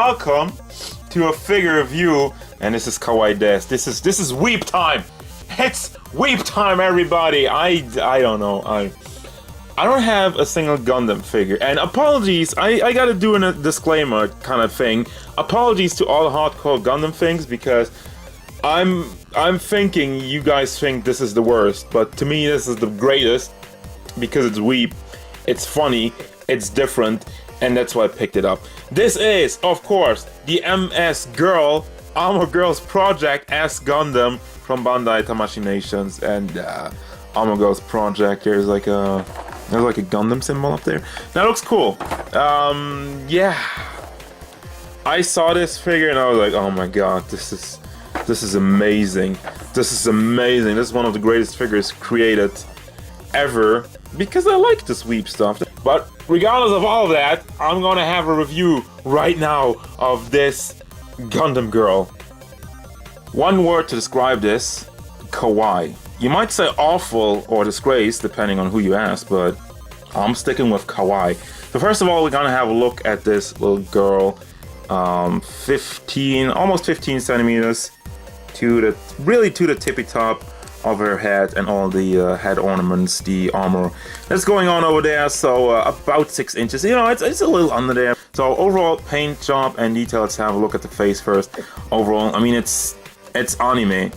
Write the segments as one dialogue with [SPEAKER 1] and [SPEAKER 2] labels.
[SPEAKER 1] welcome to a figure review, and this is Kawaii Des. This is weep time. It's weep time, everybody. I don't know. I don't have a single Gundam figure, and apologies. I gotta do a disclaimer kind of thing. Apologies to all hardcore Gundam things, because I'm thinking you guys think this is the worst, but to me this is the greatest because it's weep, it's funny, it's different, and that's why I picked it up. This is, of course, the MS Girl, Armor Girls Project S Gundam from Bandai Tamashii Nations, and Armor Girls Project. There's like a Gundam symbol up there. That looks cool. Yeah. I saw this figure and I was like, oh my god, this is amazing. This is amazing. This is one of the greatest figures created ever, because I like the sweep stuff. But regardless of all of that, I'm gonna have a review right now of this Gundam Girl. One word to describe this: kawaii. You might say awful or disgrace, depending on who you ask, but I'm sticking with kawaii. So first of all, we're gonna have a look at this little girl. 15, almost 15 centimeters to the tippy top of her head, and all the head ornaments, the armor that's going on over there. So about 6 inches. You know, it's a little under there. So overall paint job and detail. Let's have a look at the face first. Overall, I mean, it's anime.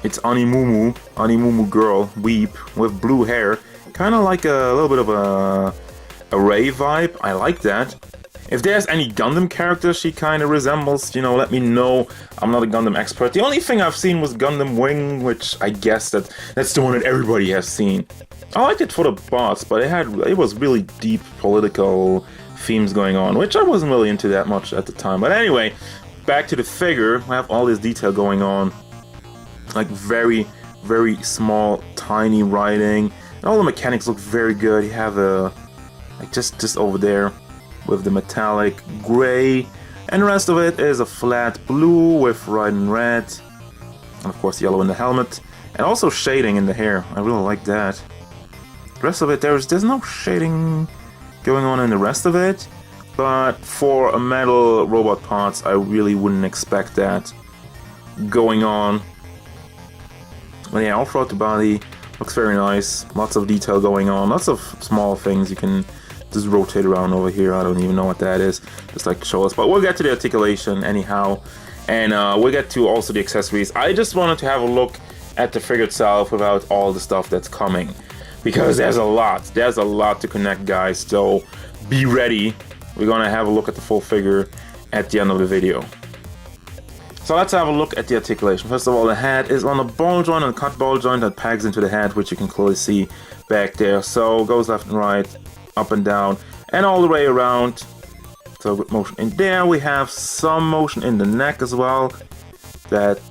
[SPEAKER 1] It's Animumu girl, weep, with blue hair. Kind of like a little bit of a Ray vibe. I like that. If there's any Gundam character she kind of resembles, you know, let me know. I'm not a Gundam expert. The only thing I've seen was Gundam Wing, which I guess that's the one that everybody has seen. I liked it for the boss, but it was really deep political themes going on, which I wasn't really into that much at the time. But anyway, back to the figure. We have all this detail going on. Like very, very small, tiny writing. And all the mechanics look very good. You have like just over there with the metallic gray, and the rest of it is a flat blue with red and red, and of course yellow in the helmet, and also shading in the hair. I really like that. The rest of it, there's no shading going on in the rest of it, but for a metal robot parts, I really wouldn't expect that going on. But yeah, all throughout the body, looks very nice. Lots of detail going on, lots of small things you can just rotate around over here. I don't even know what that is. Just like to show us. But we'll get to the articulation anyhow. And we'll get to also the accessories. I just wanted to have a look at the figure itself without all the stuff that's coming, because there's a lot. There's a lot to connect, guys. So be ready. We're going to have a look at the full figure at the end of the video. So let's have a look at the articulation. First of all, the head is on a ball joint, a cut ball joint that pegs into the head, which you can clearly see back there. So goes left and right, up and down, and all the way around. So good motion in there. We have some motion in the neck as well. That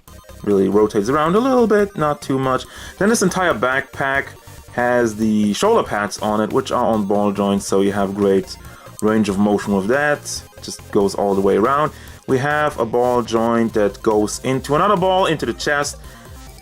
[SPEAKER 1] really rotates around a little bit, not too much. Then this entire backpack has the shoulder pads on it, which are on ball joints, so you have great range of motion with that. Just goes all the way around. We have a ball joint that goes into another ball, into the chest,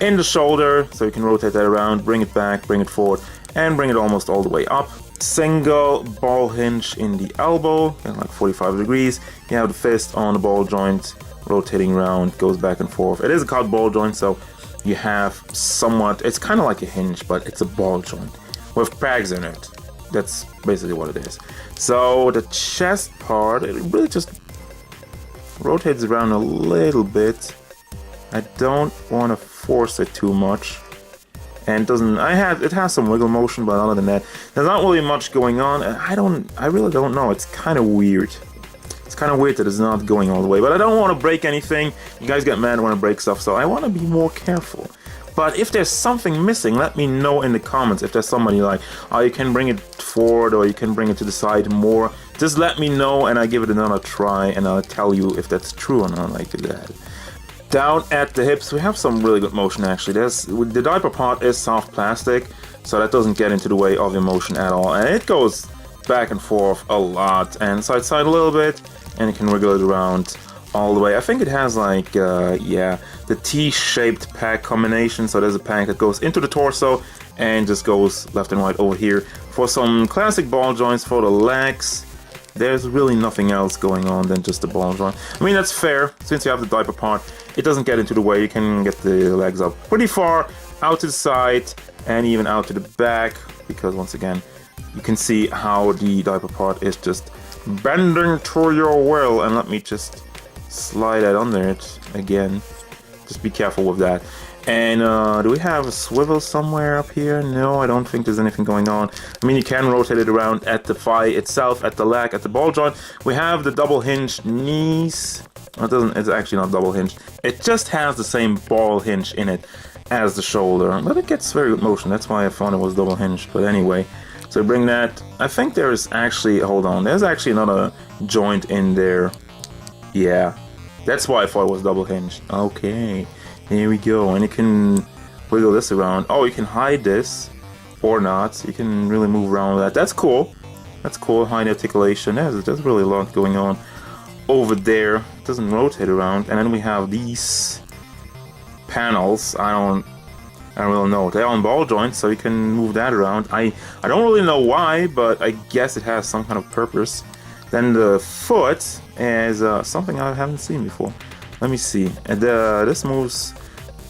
[SPEAKER 1] in the shoulder, so you can rotate that around, bring it back, bring it forward, and bring it almost all the way up. Single ball hinge in the elbow, at like 45 degrees. You have the fist on the ball joint, rotating around, goes back and forth. It is a cut ball joint, so you have somewhat, it's kind of like a hinge, but it's a ball joint with pegs in it. That's basically what it is. So the chest part, it really just rotates around a little bit. I don't want to force it too much. And it has some wiggle motion, but other than that, there's not really much going on. And I really don't know. It's kind of weird. It's kind of weird that it's not going all the way. But I don't want to break anything. You guys get mad when I break stuff, so I want to be more careful. But if there's something missing, let me know in the comments. If there's somebody like, oh, you can bring it forward or you can bring it to the side more, just let me know and I'll give it another try and I'll tell you if that's true or not. Like that. Down at the hips, we have some really good motion actually. The diaper part is soft plastic, so that doesn't get into the way of your motion at all. And it goes back and forth a lot, and side to side a little bit, and you can wiggle it around all the way. I think it has like, yeah, the T-shaped pack combination. So there's a pack that goes into the torso and just goes left and right over here for some classic ball joints for the legs. There's really nothing else going on than just the ball joint. I mean, that's fair. Since you have the diaper part, it doesn't get into the way. You can get the legs up pretty far, out to the side, and even out to the back. Because once again, you can see how the diaper part is just bending to your will. And let me just slide that under it again. Just be careful with that. And do we have a swivel somewhere up here? No, I don't think there's anything going on. I mean, you can rotate it around at the thigh itself, at the leg, at the ball joint. We have the double hinged knees. It's actually not double hinged. It just has the same ball hinge in it as the shoulder, but it gets very good motion. That's why I thought it was double hinged. But anyway, so bring that. I think there's actually, hold on, there's actually another joint in there. Yeah, that's why I thought it was double hinged. Okay. Here we go, and you can wiggle this around. Oh, you can hide this, or not. You can really move around with that. That's cool. That's cool, hide articulation. There's really a lot going on over there. It doesn't rotate around. And then we have these panels. I don't really know. They're on ball joints, so you can move that around. I don't really know why, but I guess it has some kind of purpose. Then the foot is something I haven't seen before. Let me see. And this moves.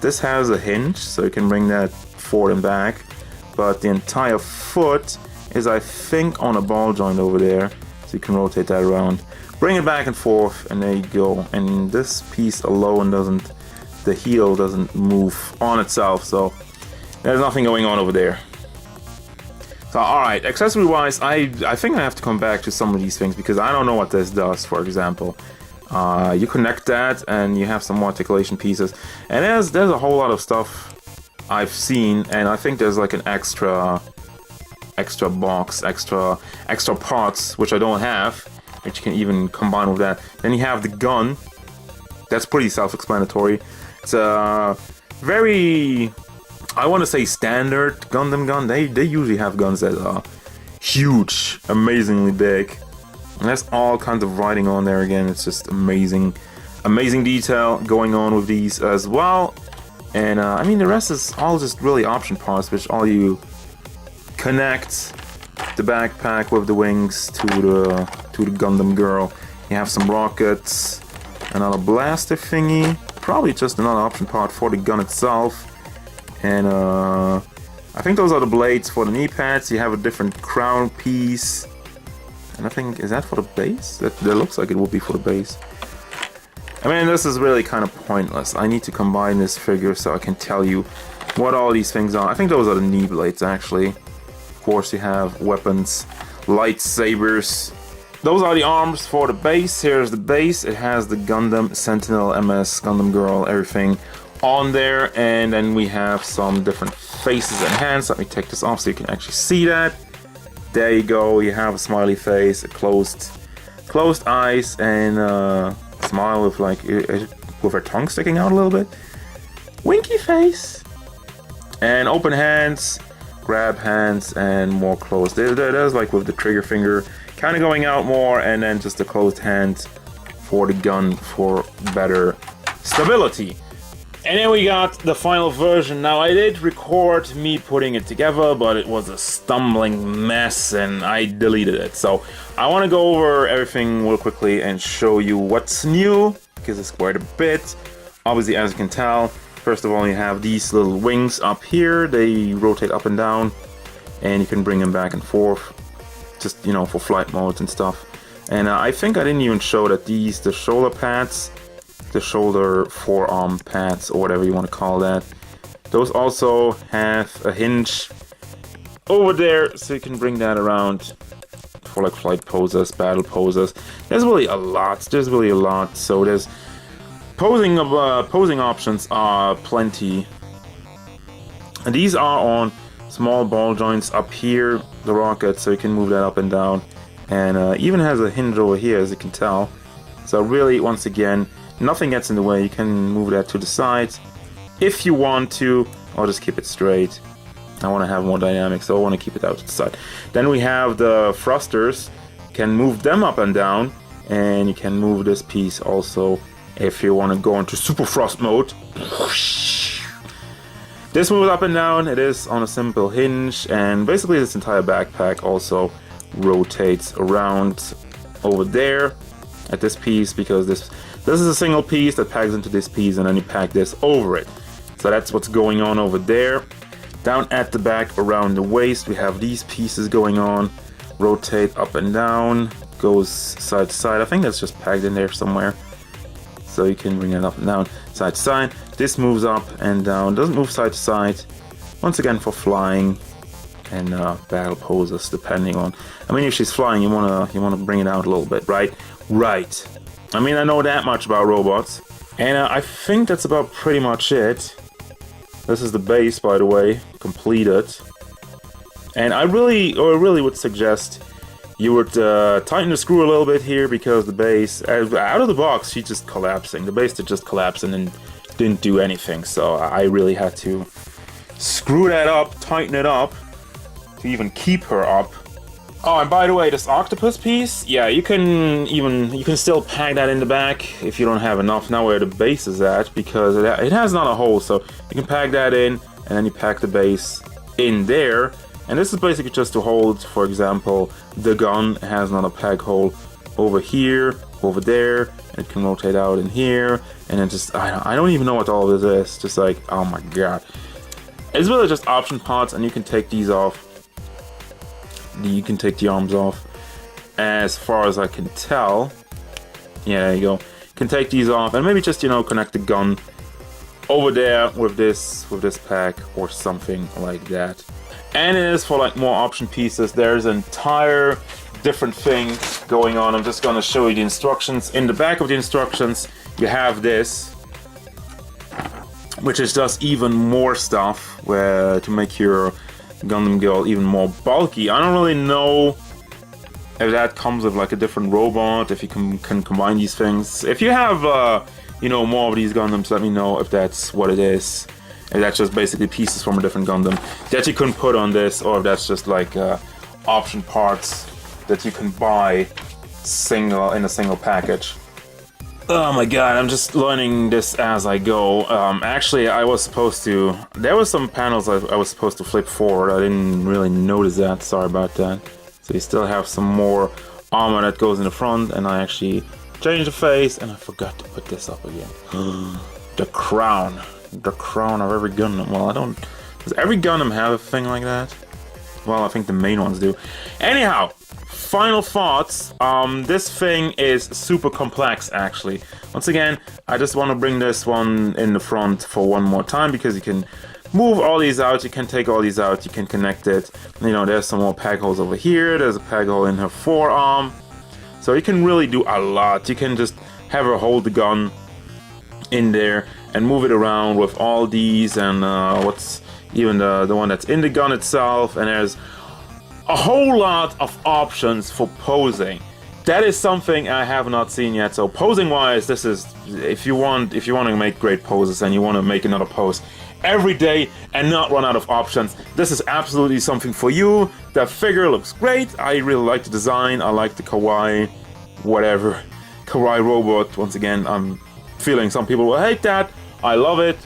[SPEAKER 1] This has a hinge, so you can bring that forward and back. But the entire foot is, I think, on a ball joint over there, so you can rotate that around. Bring it back and forth, and there you go. And this piece alone doesn't. The heel doesn't move on itself, so there's nothing going on over there. So, alright, accessory-wise, I think I have to come back to some of these things because I don't know what this does, for example. You connect that and you have some more articulation pieces, and there's a whole lot of stuff I've seen, and I think there's like an extra box, extra parts which I don't have, which you can even combine with that. Then you have the gun. That's pretty self-explanatory. It's a very, I want to say, standard Gundam gun. They usually have guns that are huge, amazingly big. And there's all kinds of writing on there again. It's just amazing detail going on with these as well. And I mean, the rest is all just really option parts, which all you connect the backpack with the wings to the Gundam girl. You have some rockets, another blaster thingy, probably just another option part for the gun itself. And I think those are the blades for the knee pads. You have a different crown piece. And I think, is that for the base? That looks like it would be for the base. I mean, this is really kind of pointless. I need to combine this figure so I can tell you what all these things are. I think those are the knee blades, actually. Of course, you have weapons, lightsabers. Those are the arms for the base. Here's the base. It has the Gundam Sentinel, MS, Gundam Girl, everything on there. And then we have some different faces and hands. Let me take this off so you can actually see that. There you go, you have a smiley face, a closed eyes, and a smile with with her tongue sticking out a little bit. Winky face. And open hands, grab hands, and more closed. There's like with the trigger finger kind of going out more, and then just a closed hand for the gun for better stability. And then we got the final version. Now, I did record me putting it together, but it was a stumbling mess and I deleted it. So I want to go over everything real quickly and show you what's new, because it's quite a bit. Obviously, as you can tell, first of all, you have these little wings up here. They rotate up and down, and you can bring them back and forth, just, you know, for flight modes and stuff. And I think I didn't even show that the shoulder pads, the shoulder forearm pads, or whatever you want to call that, those also have a hinge over there, so you can bring that around for like flight poses, battle poses. There's really a lot. So there's posing options are plenty, and these are on small ball joints up here, the rocket, so you can move that up and down, and even has a hinge over here, as you can tell. So really, once again, nothing gets in the way. You can move that to the side if you want to, or just keep it straight. I want to have more dynamic, so I want to keep it out to the side. Then we have the thrusters. You can move them up and down, and you can move this piece also if you want to go into super thrust mode. This moves up and down. It is on a simple hinge, and basically this entire backpack also rotates around over there at this piece, because this is a single piece that pegs into this piece, and then you peg this over it. So that's what's going on over there. Down at the back around the waist, we have these pieces going on. Rotate up and down, goes side to side. I think that's just pegged in there somewhere. So you can bring it up and down, side to side. This moves up and down, doesn't move side to side. Once again for flying and battle poses, depending on. I mean, if she's flying, you wanna bring it out a little bit, right? Right. I mean, I know that much about robots, and I think that's about pretty much it. This is the base, by the way, completed. And I really would suggest you would tighten the screw a little bit here, because the base, out of the box, she's just collapsing. The base did just collapse and then didn't do anything. So I really had to screw that up, tighten it up, to even keep her up. Oh, and by the way, this octopus piece, yeah, you can still peg that in the back if you don't have enough now where the base is at, because it has not a hole, so you can peg that in, and then you peg the base in there. And this is basically just to hold, for example, the gun. It has not a peg hole over here, over there, and it can rotate out in here, and then just, I don't even know what all this is, just like, oh my god. It's really just option parts, and you can take these off. You can take the arms off, as far as I can tell. Yeah, there you go. You can take these off and maybe just, connect the gun over there with this pack or something like that. And it is for like more option pieces. There's an entire different thing going on. I'm just gonna show you the instructions. In the back of the instructions, you have this, which is just even more stuff to make your Gundam Girl even more bulky. I don't really know if that comes with like a different robot, if you can combine these things. If you have more of these Gundams, let me know if that's what it is. If that's just basically pieces from a different Gundam that you can put on this, or if that's just like option parts that you can buy in a single package. Oh my god, I'm just learning this as I go. Actually, there was some panels I was supposed to flip forward. I didn't really notice that, sorry about that. So you still have some more armor that goes in the front, and I actually changed the face, and I forgot to put this up again. The crown of every Gundam. Well, does every Gundam have a thing like that? Well, I think the main ones do. Anyhow, final thoughts. This thing is super complex, actually. Once again, I just want to bring this one in the front for one more time, because you can move all these out, you can take all these out, you can connect it. There's some more peg holes over here, there's a peg hole in her forearm. So you can really do a lot. You can just have her hold the gun in there and move it around with all these, and what's even the one that's in the gun itself, and there's a whole lot of options for posing. That is something I have not seen yet. So posing wise, this is, if you want to make great poses and you want to make another pose every day and not run out of options, this is absolutely something for you. The figure looks great. I really like the design. I like the kawaii robot. Once again, I'm feeling some people will hate that. I love it.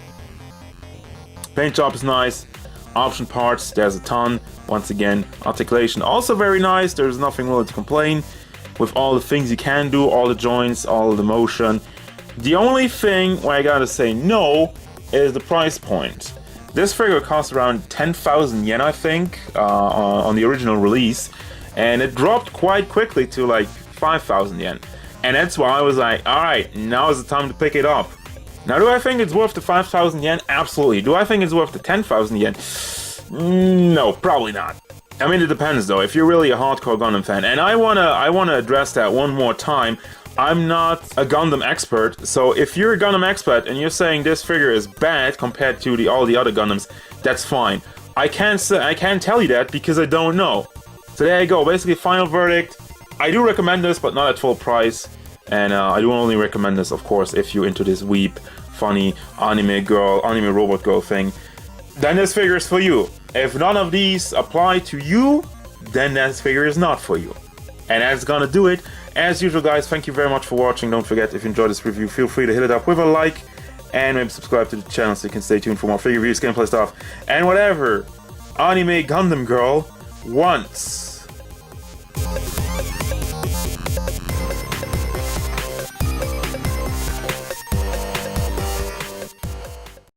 [SPEAKER 1] Paint job is nice. Option parts, there's a ton. Once again, articulation also very nice. There's nothing really to complain with all the things you can do, all the joints, all the motion. The only thing where I gotta say no is the price point. This figure cost around 10,000 yen, I think, on the original release, and it dropped quite quickly to like 5,000 yen. And that's why I was like, alright, now is the time to pick it up. Now, do I think it's worth the 5,000 yen? Absolutely. Do I think it's worth the 10,000 yen? No, probably not. I mean, it depends though. If you're really a hardcore Gundam fan, and I wanna address that one more time. I'm not a Gundam expert, so if you're a Gundam expert and you're saying this figure is bad compared to all the other Gundams, that's fine. I can't tell you that because I don't know. So there you go. Basically, final verdict. I do recommend this, but not at full price. And I do only recommend this, of course, if you're into this weep, funny anime robot girl thing. Then this figure is for you. If none of these apply to you, then this figure is not for you. And that's gonna do it. As usual, guys, thank you very much for watching. Don't forget, if you enjoyed this review, feel free to hit it up with a like, and maybe subscribe to the channel so you can stay tuned for more figure reviews, gameplay stuff, and whatever anime Gundam girl wants.